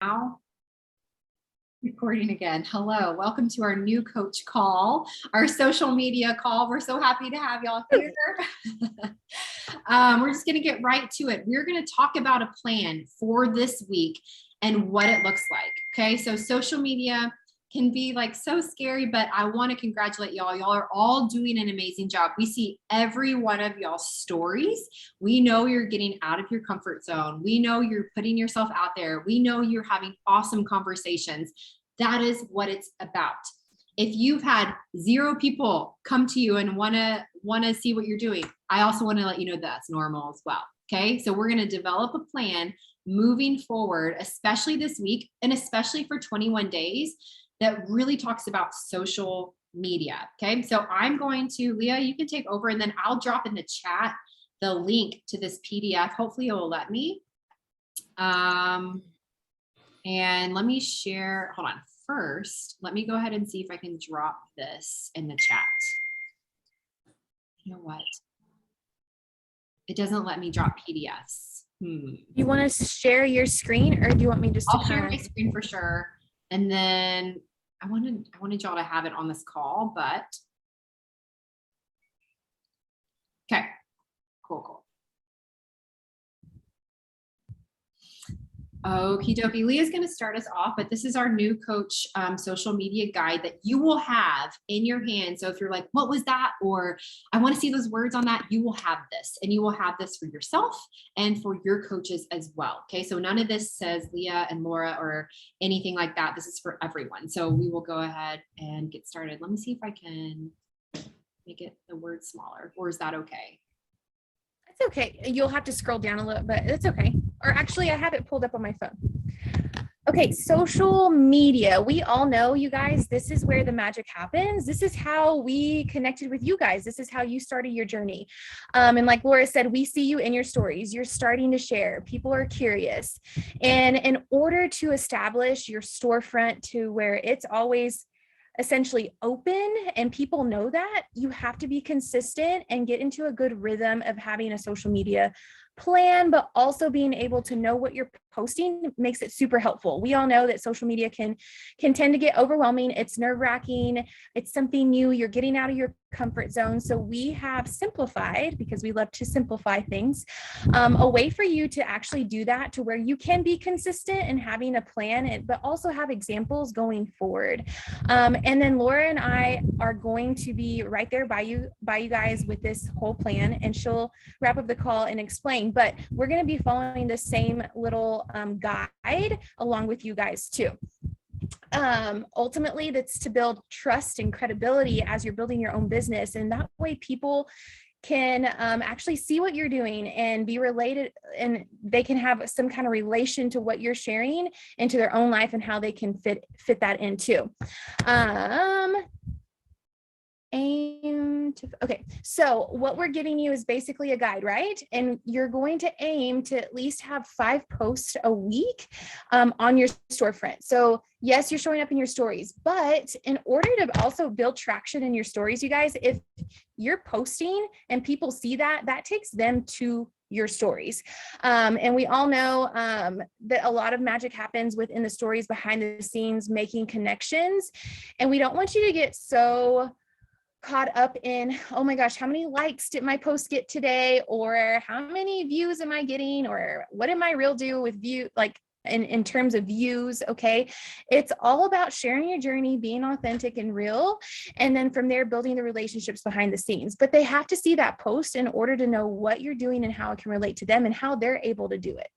now. Recording again. Hello, welcome to our new coach call, our social media call. We're so happy to have y'all here. We're just going to get right to it. We're going to talk about a plan for this week and what it looks like. Okay, so social media can be like so scary, but I want to congratulate y'all. Y'all are all doing an amazing job. We see every one of y'all's stories. We know you're getting out of your comfort zone. We know you're putting yourself out there. We know you're having awesome conversations. That is what it's about. If you've had 0 people come to you and want to see what you're doing, I also want to let you know that's normal as well. Okay, so we're going to develop a plan moving forward, especially this week and especially for 21 days. That really talks about social media. Okay, so I'm going to, Leah, you can take over and then I'll drop in the chat the link to this PDF. Hopefully it will let me. And let me share, hold on. First, let me go ahead and see if I can drop this in the chat. You know what? It doesn't let me drop PDFs. You want to share your screen or do you want me just to I'll share my screen for sure. And then I wanted y'all to have it on this call, but okay, cool. Okie dokie. Leah's going to start us off, but this is our new coach social media guide that you will have in your hand. So if you're like, what was that? Or I want to see those words on that, you will have this, and you will have this for yourself and for your coaches as well. Okay. So none of this says Leah and Laura or anything like that. This is for everyone. So we will go ahead and get started. Let me see if I can make it the word smaller, or is that okay? It's okay. You'll have to scroll down a little bit. It's okay. Or actually, I have it pulled up on my phone. Okay, social media. We all know, you guys, this is where the magic happens. This is how we connected with you guys. This is how you started your journey. And like Laura said, we see you in your stories. You're starting to share. People are curious. And in order to establish your storefront to where it's always essentially open and people know that, you have to be consistent and get into a good rhythm of having a social media plan, but also being able to know what you're posting makes it super helpful. We all know that social media can tend to get overwhelming. It's nerve-wracking. It's something new. You're getting out of your comfort zone. So we have simplified, because we love to simplify things, a way for you to actually do that to where you can be consistent and having a plan, but also have examples going forward. And then Laura and I are going to be right there by you guys with this whole plan, and she'll wrap up the call and explain, but we're going to be following the same little guide along with you guys too. Ultimately, that's to build trust and credibility as you're building your own business. And that way people can actually see what you're doing and be related, and they can have some kind of relation to what you're sharing into their own life and how they can fit that in too. Okay, so what we're giving you is basically a guide, right? And you're going to aim to at least have 5 posts a week on your storefront. So yes, you're showing up in your stories, but in order to also build traction in your stories, you guys, if you're posting and people see that, that takes them to your stories. And we all know that a lot of magic happens within the stories behind the scenes, making connections. And we don't want you to get so caught up in, oh my gosh, how many likes did my post get today? Or how many views am I getting? Or what did my reel do with view, like in terms of views? Okay. It's all about sharing your journey, being authentic and real. And then from there, building the relationships behind the scenes. But they have to see that post in order to know what you're doing and how it can relate to them and how they're able to do it.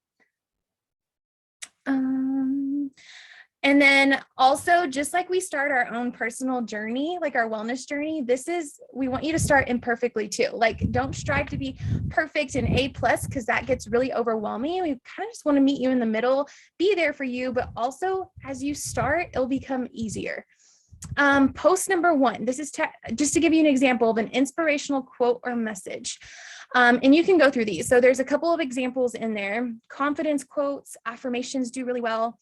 And then also, just like we start our own personal journey, like our wellness journey, we want you to start imperfectly too. Like, don't strive to be perfect and A+, because that gets really overwhelming. We kind of just want to meet you in the middle, be there for you, but also as you start, it'll become easier. Post number 1, this is just to give you an example of an inspirational quote or message. And you can go through these. So there's a couple of examples in there. Confidence quotes, affirmations do really well.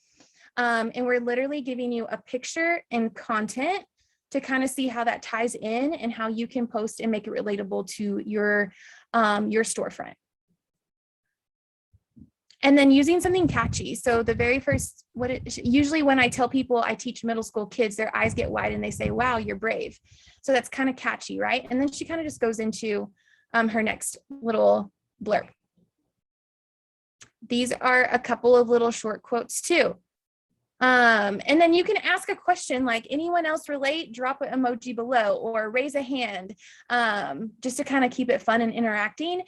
And we're literally giving you a picture and content to kind of see how that ties in and how you can post and make it relatable to your storefront. And then using something catchy. So the very first, usually when I tell people I teach middle school kids, their eyes get wide and they say, wow, you're brave. So that's kind of catchy, right? And then she kind of just goes into her next little blurb. These are a couple of little short quotes too. And then you can ask a question like, anyone else relate? Drop an emoji below or raise a hand, just to kind of keep it fun and interacting.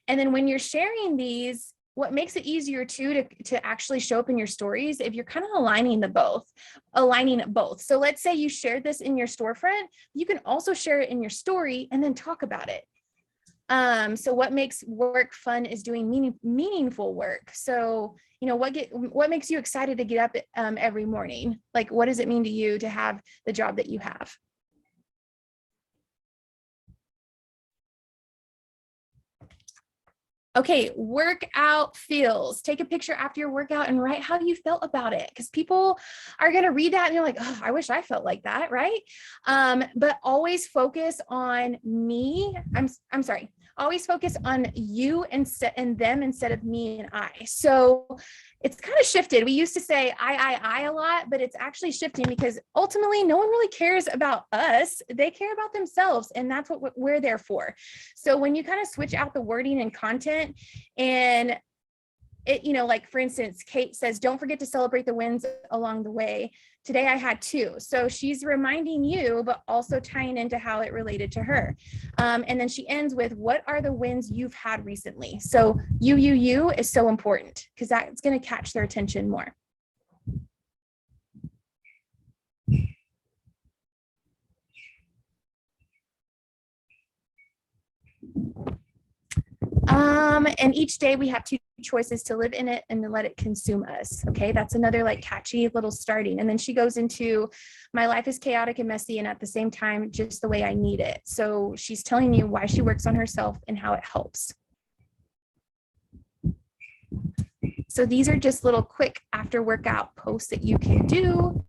And then when you're sharing these, what makes it easier too to actually show up in your stories, if you're kind of aligning both. So let's say you shared this in your storefront, you can also share it in your story and then talk about it. So what makes work fun is doing meaningful work. So, you know, what makes you excited to get up every morning? Like, what does it mean to you to have the job that you have? Okay, workout feels. Take a picture after your workout and write how you felt about it, because people are going to read that and you're like, oh, I wish I felt like that, right? But always focus on me. I'm sorry. Always focus on you and them instead of me and I. So it's kind of shifted. We used to say I a lot, but it's actually shifting because ultimately no one really cares about us. They care about themselves, and that's what we're there for. So when you kind of switch out the wording and content, and it, you know, like for instance, Kate says, don't forget to celebrate the wins along the way. Today I had 2. So she's reminding you, but also tying into how it related to her. And then she ends with, what are the wins you've had recently? So you is so important because that's going to catch their attention more. And each day we have 2 choices: to live in it and to let it consume us. Okay, that's another like catchy little starting. And then she goes into, my life is chaotic and messy, and at the same time just the way I need it. So she's telling you why she works on herself and how it helps. So these are just little quick after workout posts that you can do.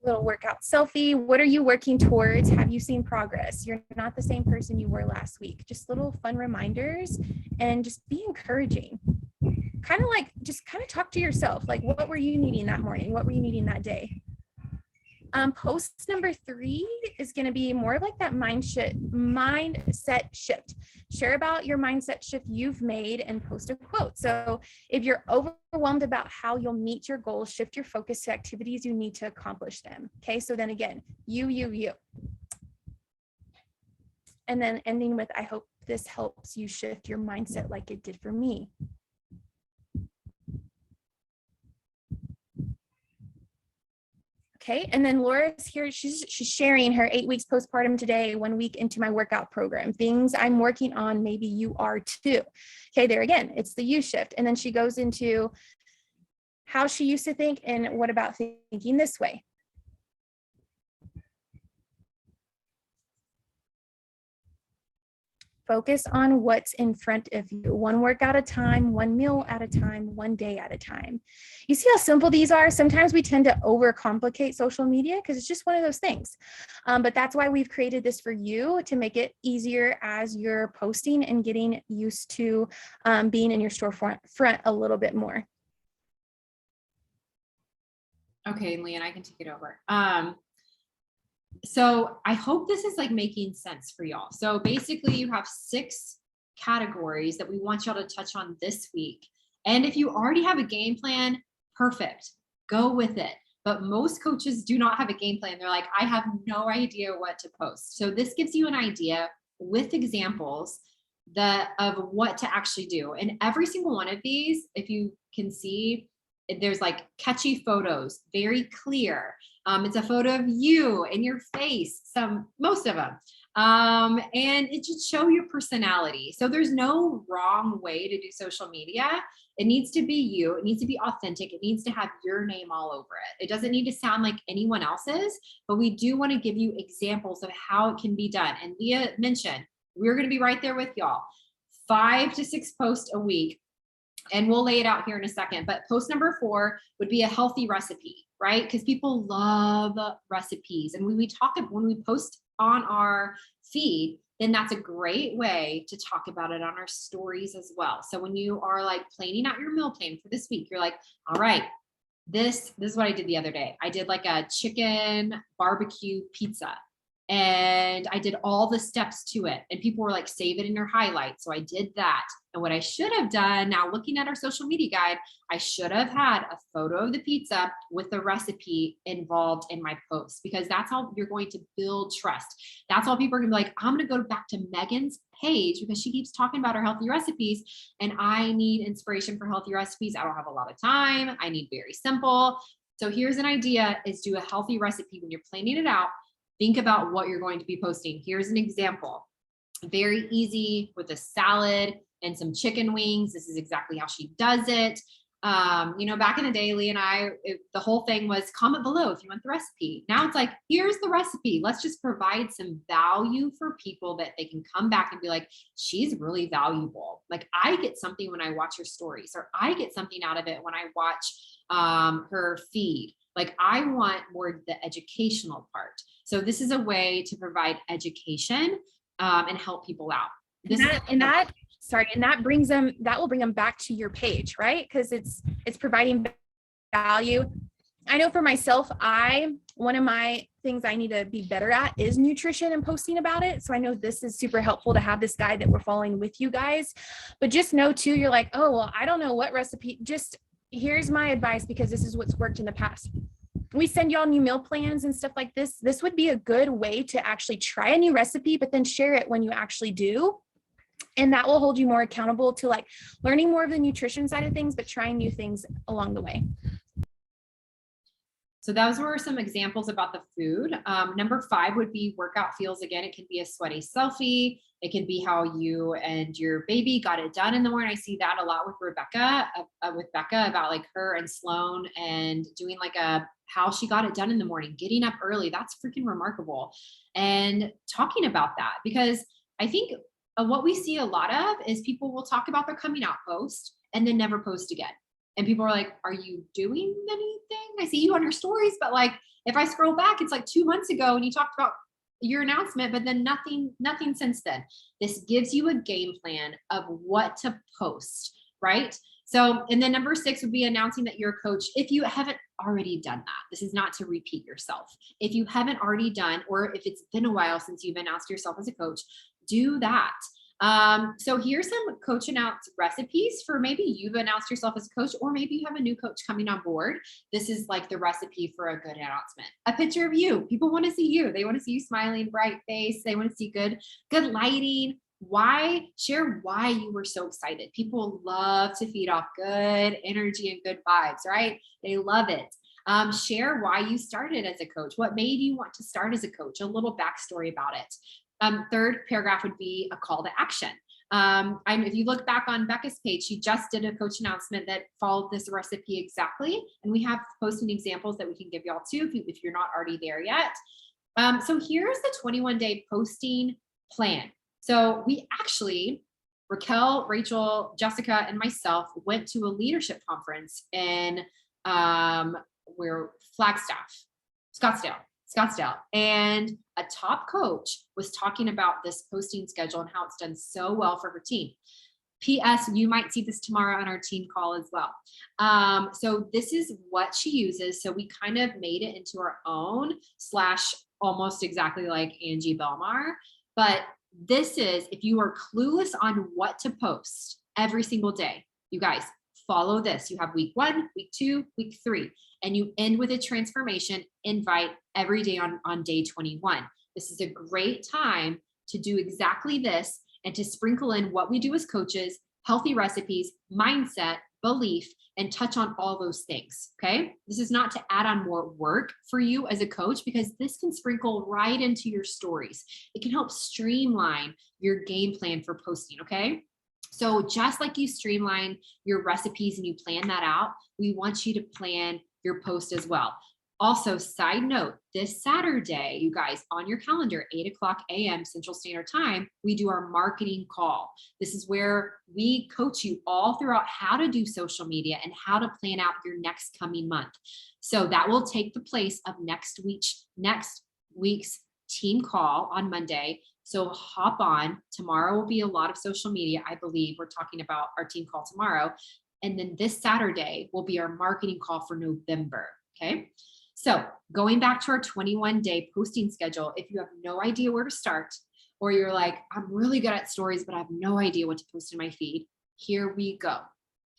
Little workout selfie. What are you working towards? Have you seen progress? You're not the same person you were last week. Just little fun reminders, and just be encouraging. Kind of like, just kind of talk to yourself. Like, what were you needing that morning? What were you needing that day? Post number 3 is going to be more of like that mindset shift. Share about your mindset shift you've made and post a quote. So if you're overwhelmed about how you'll meet your goals, shift your focus to activities you need to accomplish them. Okay, so then again, you. And then ending with, I hope this helps you shift your mindset like it did for me. Okay, and then Laura's here, she's sharing her 8 weeks postpartum today, 1 week into my workout program. Things I'm working on, maybe you are too. Okay, there again, it's the you shift. And then she goes into how she used to think and what about thinking this way. Focus on what's in front of you, 1 work at a time, 1 meal at a time, 1 day at a time. You see how simple these are? Sometimes we tend to overcomplicate social media because it's just one of those things. But that's why we've created this for you, to make it easier as you're posting and getting used to being in your storefront a little bit more. Okay, Leanne, I can take it over. So I hope this is like making sense for y'all. So basically you have 6 categories that we want y'all to touch on this week. And if you already have a game plan, perfect, go with it. But most coaches do not have a game plan. They're like, I have no idea what to post. So this gives you an idea with examples of what to actually do. And every single one of these, if you can see, there's like catchy photos, very clear. It's a photo of you and your face, most of them. And it should show your personality. So there's no wrong way to do social media. It needs to be you. It needs to be authentic. It needs to have your name all over it. It doesn't need to sound like anyone else's, but we do want to give you examples of how it can be done. And Leah mentioned, we're going to be right there with y'all. 5 to 6 posts a week. And we'll lay it out here in a second, but post number 4 would be a healthy recipe, right? Because people love recipes. And when we post on our feed, then that's a great way to talk about it on our stories as well. So when you are like planning out your meal plan for this week, you're like, all right, this is what I did the other day. I did like a chicken barbecue pizza and I did all the steps to it. And people were like, save it in your highlights. So I did that. And what I should have done now, looking at our social media guide, I should have had a photo of the pizza with the recipe involved in my post, because that's how you're going to build trust. That's how people are gonna be like, I'm gonna go back to Megan's page because she keeps talking about her healthy recipes and I need inspiration for healthy recipes. I don't have a lot of time. I need very simple. So here's an idea, is do a healthy recipe when you're planning it out. Think about what you're going to be posting. Here's an example. Very easy with a salad and some chicken wings. This is exactly how she does it. Back in the day, Lee and I, the whole thing was comment below if you want the recipe. Now it's like, here's the recipe. Let's just provide some value for people that they can come back and be like, she's really valuable. Like I get something when I watch her stories, or I get something out of it when I watch her feed. Like I want more the educational part. So this is a way to provide education and help people out. That will bring them back to your page, right? Because it's providing value. I know for myself, one of my things I need to be better at is nutrition and posting about it. So I know this is super helpful to have this guide that we're following with you guys. But just know too, you're like, oh, well, I don't know what recipe. Just here's my advice, because this is what's worked in the past. We send y'all new meal plans and stuff like this. This would be a good way to actually try a new recipe, but then share it when you actually do. And that will hold you more accountable to like learning more of the nutrition side of things, but trying new things along the way. So those were some examples about the food. Number 5 would be workout feels. Again, it can be a sweaty selfie. It can be how you and your baby got it done in the morning. I see that a lot with Becca about like her and Sloan and doing like how she got it done in the morning, getting up early. That's freaking remarkable. And talking about that, because I think what we see a lot of is people will talk about their coming out post and then never post again. And people are like, are you doing anything? I see you on your stories, but like, if I scroll back, it's like 2 months ago and you talked about your announcement, but then nothing since then. This gives you a game plan of what to post, right? So, and then number 6 would be announcing that you're a coach. If you haven't already done that, this is not to repeat yourself. If you haven't already done, or if it's been a while since you've announced yourself as a coach, do that. So here's some coach announced recipes for maybe you've announced yourself as a coach, or maybe you have a new coach coming on board. This is like the recipe for a good announcement. A picture of you. People want to see you. They want to see you smiling, bright face. They want to see good lighting. Share why you were so excited. People love to feed off good energy and good vibes, right? They love it. Share why you started as a coach. What made you want to start as a coach? A little backstory about it. Third paragraph would be a call to action. If you look back on Becca's page, she just did a coach announcement that followed this recipe exactly. And we have posting examples that we can give y'all too, if you're not already there yet. So here's the 21-day posting plan. So we actually, Raquel, Rachel, Jessica, and myself went to a leadership conference in Scottsdale, and a top coach was talking about this posting schedule and how it's done so well for her team. P.S. You might see this tomorrow on our team call as well. So this is what she uses. So we kind of made it into our own / almost exactly like Angie Belmar. But this is, if you are clueless on what to post every single day, you guys follow this. You have week 1, week 2, week 3, and you end with a transformation invite every day on day 21. This is a great time to do exactly this and to sprinkle in what we do as coaches, healthy recipes, mindset, belief, and touch on all those things. Okay. This is not to add on more work for you as a coach, because this can sprinkle right into your stories. It can help streamline your game plan for posting. Okay. So just like you streamline your recipes and you plan that out, we want you to plan your post as well. Also, side note, this Saturday, you guys, on your calendar, 8:00 a.m. Central Standard Time, we do our marketing call. This is where we coach you all throughout how to do social media and how to plan out your next coming month. So that will take the place of next week's team call on Monday. So hop on. Tomorrow will be a lot of social media. I believe we're talking about our team call tomorrow. And then this Saturday will be our marketing call for November. Okay. So going back to our 21-day posting schedule, if you have no idea where to start, or you're like, I'm really good at stories, but I have no idea what to post in my feed, here we go.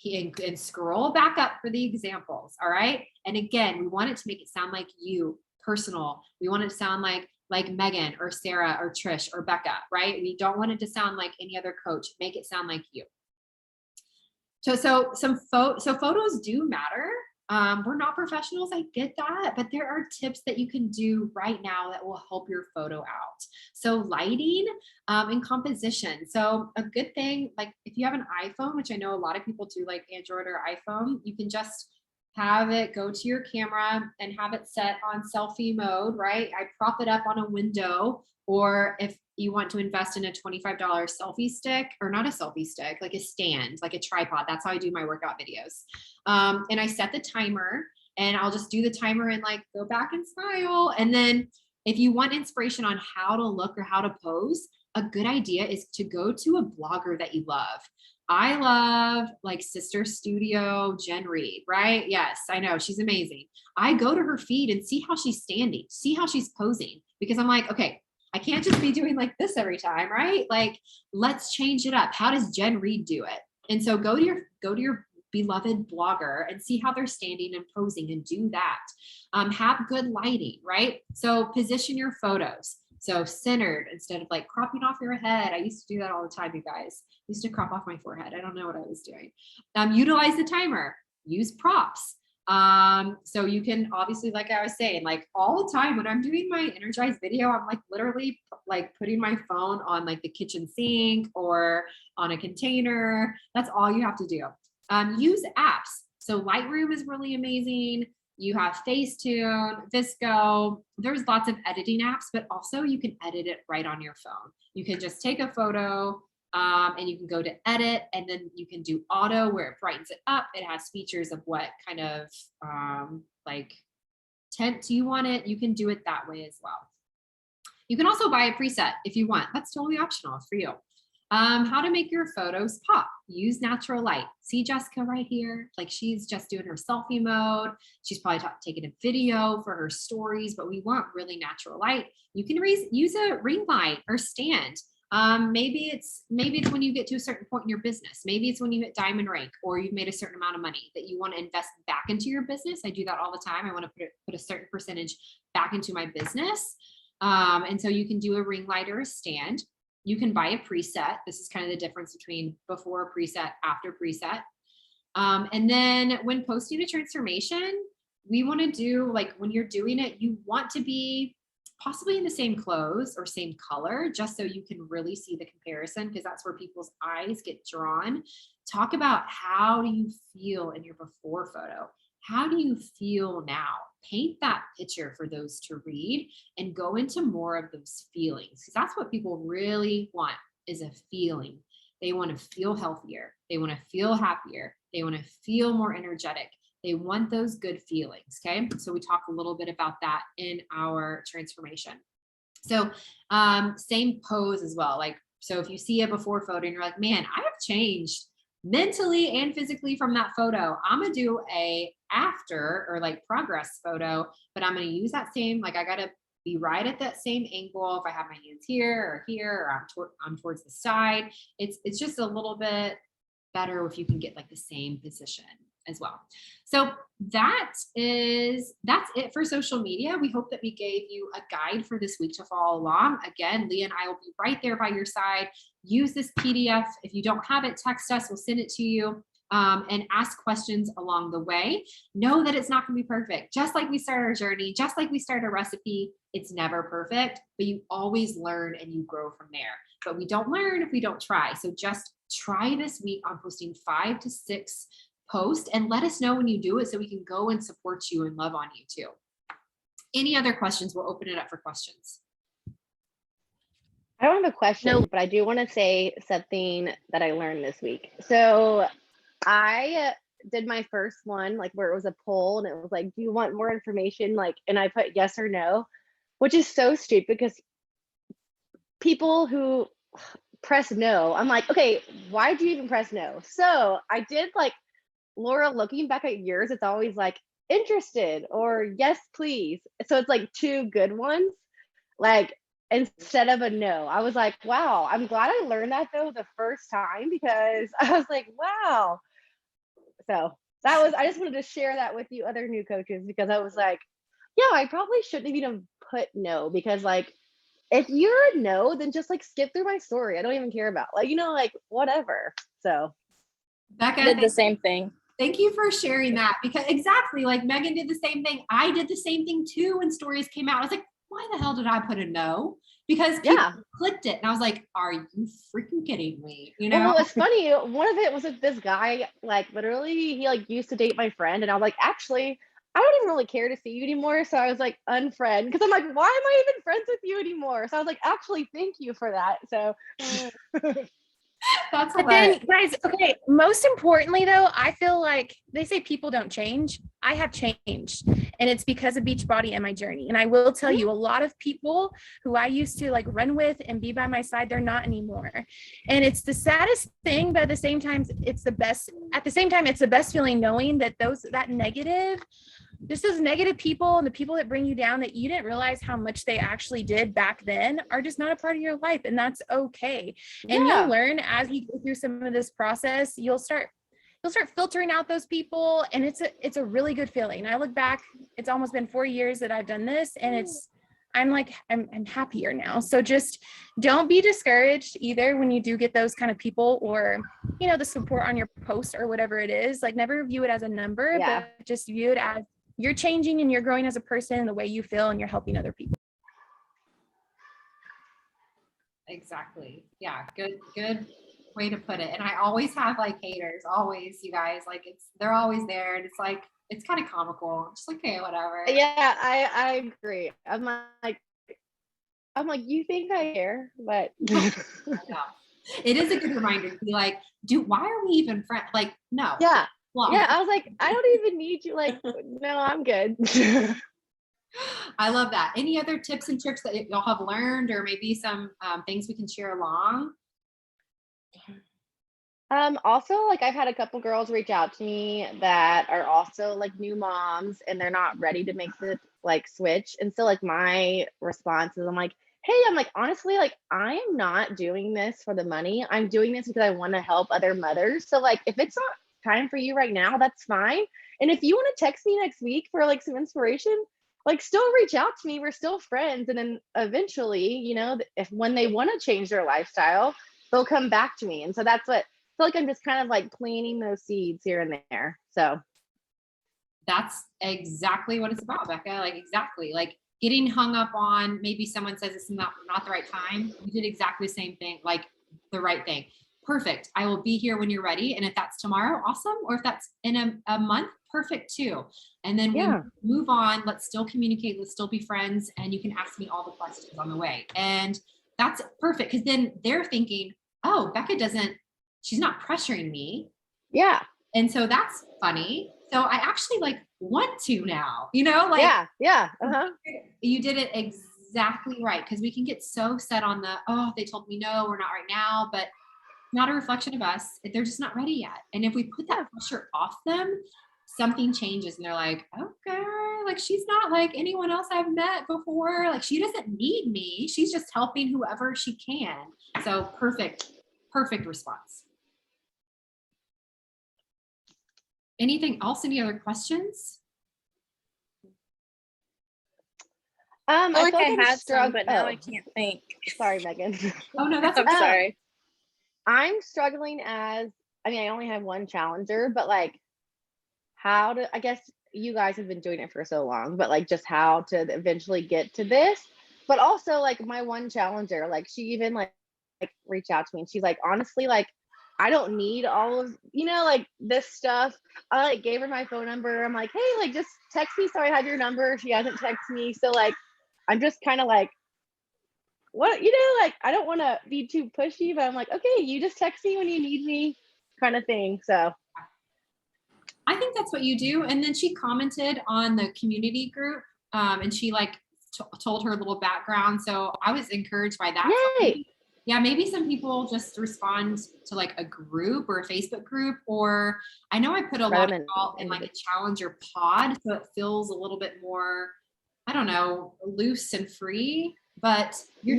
And scroll back up for the examples. All right. And again, we want it to make it sound like you, personal. We want it to sound like Megan or Sarah or Trish or Becca, right? We don't want it to sound like any other coach. Make it sound like you. So photos do matter. We're not professionals, I get that, but there are tips that you can do right now that will help your photo out. So lighting and composition. So a good thing, like if you have an iPhone, which I know a lot of people do, like Android or iPhone, you can just have it go to your camera and have it set on selfie mode, right? I prop it up on a window, or if you want to invest in a $25 selfie stick, or not a selfie stick, like a stand, like a tripod. That's how I do my workout videos. And I set the timer, and I'll just do the timer and like go back and smile. And then if you want inspiration on how to look or how to pose, a good idea is to go to a blogger that you love. I love like Sister Studio, Jen Reed, right? Yes, I know, she's amazing. I go to her feed and see how she's standing, see how she's posing, because I'm like, okay, I can't just be doing like this every time, right? Like, let's change it up. How does Jen Reed do it? And so go to your beloved blogger and see how they're standing and posing, and do that. Have good lighting, right? So position your photos. So centered instead of like cropping off your head. I used to do that all the time, you guys. I used to crop off my forehead. I don't know what I was doing. Utilize the timer. Use props. So you can obviously, like I was saying, like all the time when I'm doing my Energize video, I'm like literally like putting my phone on like the kitchen sink or on a container. That's all you have to do. Use apps. So Lightroom is really amazing. You have Facetune, Visco. There's lots of editing apps, but also you can edit it right on your phone. You can just take a photo, and you can go to edit, and then you can do auto where it brightens it up. It has features of what kind of like tint do you want it. You can do it that way as well. You can also buy a preset if you want. That's totally optional for you. How to make your photos pop. Use natural light. See Jessica right here, like she's just doing her selfie mode. She's probably taking a video for her stories, but we want really natural light. You can use a ring light or stand. Maybe it's when you get to a certain point in your business. Maybe it's when you hit diamond rank, or you've made a certain amount of money that you want to invest back into your business. I do that all the time. I want to put a certain percentage back into my business. And so you can do a ring light or a stand. You can buy a preset. This is kind of the difference between before preset, after preset. And then when posting a transformation, we want to do, like when you're doing it, you want to be possibly in the same clothes or same color, just so you can really see the comparison, because that's where people's eyes get drawn. Talk about how do you feel in your before photo? How do you feel now? Paint that picture for those to read, and go into more of those feelings, because that's what people really want, is a feeling. They want to feel healthier. They want to feel happier. They want to feel more energetic. They want those good feelings. Okay. So we talk a little bit about that in our transformation. So same pose as well. Like, so if you see a before photo and you're like, man, I have changed mentally and physically from that photo, I'm going to do a after or like progress photo, but I'm going to use that same, like I got to be right at that same angle. If I have my hands here or I'm towards the side, it's just a little bit better if you can get like the same position as well. So that's it for social media. We hope that we gave you a guide for this week to follow along. Again, Leah and I will be right there by your side. Use this PDF. If you don't have it, text us, we'll send it to you. And ask questions along the way. Know that it's not going to be perfect. Just like we start our journey, just like we start a recipe, it's never perfect, but you always learn and you grow from there. But we don't learn if we don't try. So just try this week on posting 5 to 6 posts, and let us know when you do it so we can go and support you and love on you too. Any other questions? We'll open it up for questions. I don't have a question, but I do want to say something that I learned this week. So I did my first one, like where it was a poll and it was like, do you want more information? Like, and I put yes or no, which is so stupid because people who press no. I'm like, okay, why do you even press no? So I did like, Laura, looking back at yours, it's always like interested or yes, please. So it's like two good ones, like instead of a no. I was like, wow, I'm glad I learned that though the first time, because I was like, wow. So that was, I just wanted to share that with you other new coaches, because I was like, yeah, I probably shouldn't have even put no, because like if you're a no, then just like skip through my story. I don't even care about, like, like whatever. So Becca, I did the same thing. thank you for sharing that, because exactly like Megan did the same thing. I did the same thing too when stories came out. I was like, why the hell did I put a no? Because people clicked it and I was like, are you freaking kidding me? Well, it's funny. One of it was with this guy, like literally he like used to date my friend, and I was like, actually, I don't even really care to see you anymore. So I was like, unfriend, because I'm like, why am I even friends with you anymore? So I was like, actually, thank you for that. So That's But then, guys, okay, most importantly, though, I feel like they say people don't change. I have changed, and it's because of Beachbody and my journey. And I will tell you, a lot of people who I used to like run with and be by my side, they're not anymore. And it's the saddest thing, but at the same time, it's the best. At the same time, it's the best feeling knowing that those negative people and the people that bring you down that you didn't realize how much they actually did back then are just not a part of your life, and that's okay. And you'll learn as you go through some of this process, you'll start filtering out those people, and it's a really good feeling. I look back, it's almost been 4 years that I've done this, and I'm happier now. So just don't be discouraged either when you do get those kind of people, or the support on your post or whatever it is. Like, never view it as a number, but just view it as you're changing and you're growing as a person, the way you feel, and you're helping other people. Exactly. Yeah. Good way to put it. And I always have like haters, always, you guys, like they're always there. And it's like, it's kind of comical. Just like, okay, whatever. Yeah, I agree. I'm like, you think I care, but Yeah. It is a good reminder to be like, why are we even friends? Like, no. Yeah. Well, yeah, I was like, I don't even need you. Like, no, I'm good. I love that. Any other tips and tricks that y'all have learned, or maybe some things we can share along? Also, like I've had a couple girls reach out to me that are also like new moms, and they're not ready to make the like switch. And so like my response is, I'm like, hey, I'm like, honestly, like I am not doing this for the money. I'm doing this because I want to help other mothers. So like if it's not time for you right now, that's fine. And if you want to text me next week for like some inspiration, like still reach out to me. We're still friends. And then eventually, if when they want to change their lifestyle, they'll come back to me. And so that's what I feel like, I'm just kind of like planting those seeds here and there. So that's exactly what it's about, Becca. Like, exactly. Like getting hung up on maybe someone says it's not the right time. You did exactly the same thing, like the right thing. Perfect. I will be here when you're ready. And if that's tomorrow, awesome. Or if that's in a month, perfect too. And then we move on. Let's still communicate. Let's still be friends. And you can ask me all the questions on the way. And that's perfect. Because then they're thinking, oh, Becca she's not pressuring me. Yeah. And so that's funny. So I actually like want to now, like, yeah. You did it exactly right. Because we can get so set on they told me no, we're not right now, but not a reflection of us. They're just not ready yet. And if we put that pressure off them, something changes and they're like, okay, like she's not like anyone else I've met before. Like she doesn't need me. She's just helping whoever she can. So perfect response. Anything else? Any other questions? I feel like I had some, but now I Oh, can't think. sorry, Megan. Oh no, that's I'm sorry. I'm struggling I only have one challenger, but like I guess you guys have been doing it for so long, but like just how to eventually get to this. But also like my one challenger, like she even like reached out to me and she's like, honestly, like I don't need all of, like this stuff. I like gave her my phone number. I'm like, hey, like just text me so I have your number. She hasn't texted me. So like, I'm just kind of like, what, like I don't want to be too pushy, but I'm like, okay, you just text me when you need me kind of thing. So I think that's what you do. And then she commented on the community group and she like told her little background. So I was encouraged by that. Yay. Yeah, maybe some people just respond to like a group or a Facebook group, or I know I put a lot of thought in like a challenger pod, so it feels a little bit more, I don't know, loose and free. But you're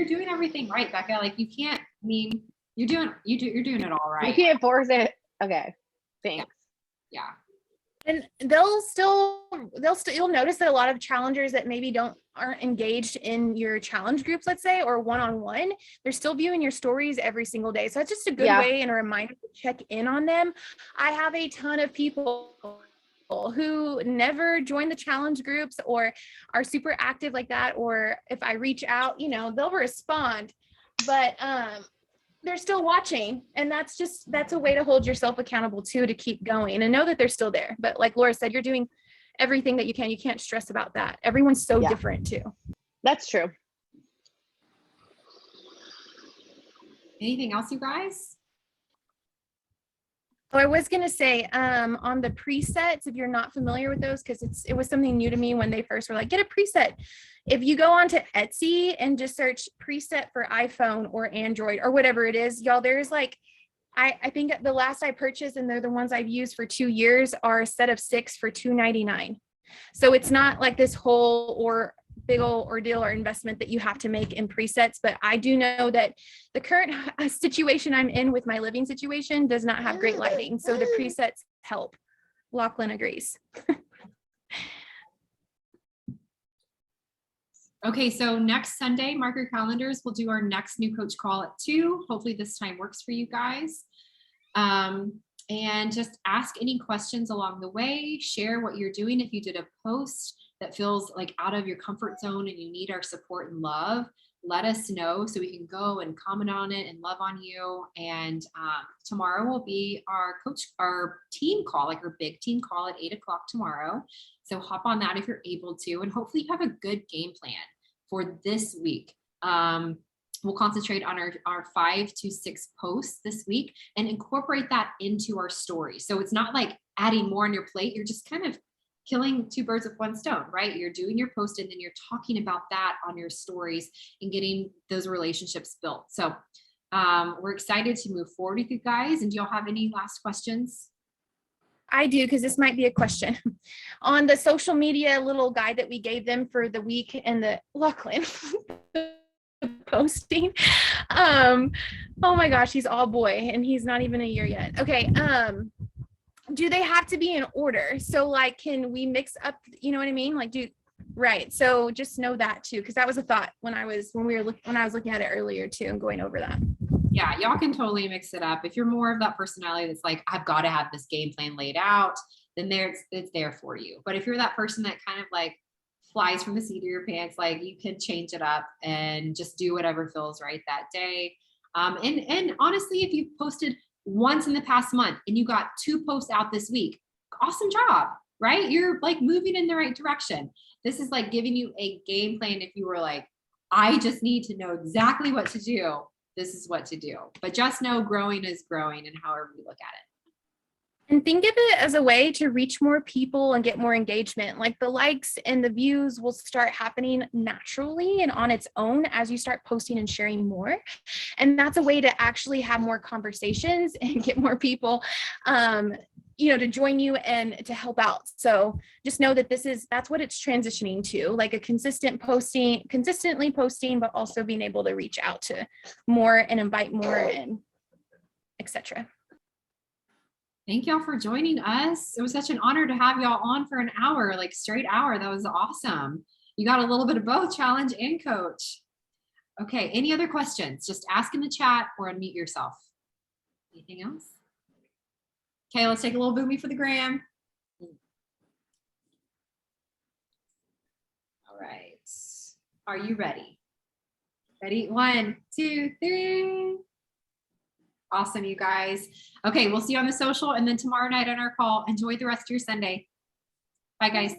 doing everything right, Becca. Like you can't. I mean, you're doing it all right. You can't force it. Okay, thanks. Yeah. And you'll notice that a lot of challengers that maybe aren't engaged in your challenge groups, let's say, or one-on-one, they're still viewing your stories every single day. So that's just a good way and a reminder to check in on them. I have a ton of people who never join the challenge groups or are super active like that. Or if I reach out, they'll respond, but, they're still watching, and that's a way to hold yourself accountable too, to keep going and know that they're still there. But like Laura said, you're doing everything that you can. You can't stress about that. Everyone's so different too. That's true. Anything else, you guys? Oh, I was going to say, on the presets, if you're not familiar with those, because it was something new to me when they first were like, get a preset. If you go onto Etsy and just search preset for iPhone or Android or whatever it is, y'all, there's like, I think the last I purchased, and they're the ones I've used for 2 years, are a set of 6 for $2.99. So it's not like this whole or big old ordeal or investment that you have to make in presets. But I do know that the current situation I'm in with my living situation does not have great lighting. So the presets help. Lachlan agrees. Okay, so next Sunday, mark your calendars. We'll do our next new coach call at 2. Hopefully this time works for you guys. And just ask any questions along the way. Share what you're doing. If you did a post that feels like out of your comfort zone and you need our support and love, let us know so we can go and comment on it and love on you. And tomorrow will be our team call, like our big team call at 8:00 tomorrow. So hop on that if you're able to, and hopefully you have a good game plan for this week. We'll concentrate on our 5 to 6 posts this week and incorporate that into our story. So it's not like adding more on your plate. You're just kind of killing 2 birds with 1 stone, right? You're doing your post and then you're talking about that on your stories and getting those relationships built. So we're excited to move forward with you guys. And do y'all have any last questions? I do, because this might be a question. On the social media little guide that we gave them for the week and the Lachlan posting. Oh my gosh, he's all boy and he's not even a year yet. Okay. Do they have to be in order? So like, can we mix up, you know what I mean? Like right. So just know that too, because that was a thought when I was looking at it earlier too and going over that. Yeah, y'all can totally mix it up. If you're more of that personality that's like, I've got to have this game plan laid out, then it's there for you. But if you're that person that kind of like flies from the seat of your pants, like you can change it up and just do whatever feels right that day. And honestly, if you've posted once in the past month and you got 2 posts out this week, awesome job, right? You're like moving in the right direction. This is like giving you a game plan. If you were like, I just need to know exactly what to do, this is what to do. But just know growing is growing, and however we look at it. And think of it as a way to reach more people and get more engagement. Like the likes and the views will start happening naturally and on its own as you start posting and sharing more. And that's a way to actually have more conversations and get more people, to join you and to help out. So just know that that's what it's transitioning to, like a consistently posting, but also being able to reach out to more and invite more and etc. Thank y'all for joining us. It was such an honor to have y'all on for an hour, like straight hour. That was awesome. You got a little bit of both challenge and coach. Okay, any other questions? Just ask in the chat or unmute yourself. Anything else? Okay, let's take a little boomy for the gram. All right. Are you ready? Ready? 1, 2, 3. Awesome, you guys. Okay, we'll see you on the social and then tomorrow night on our call. Enjoy the rest of your Sunday. Bye, guys.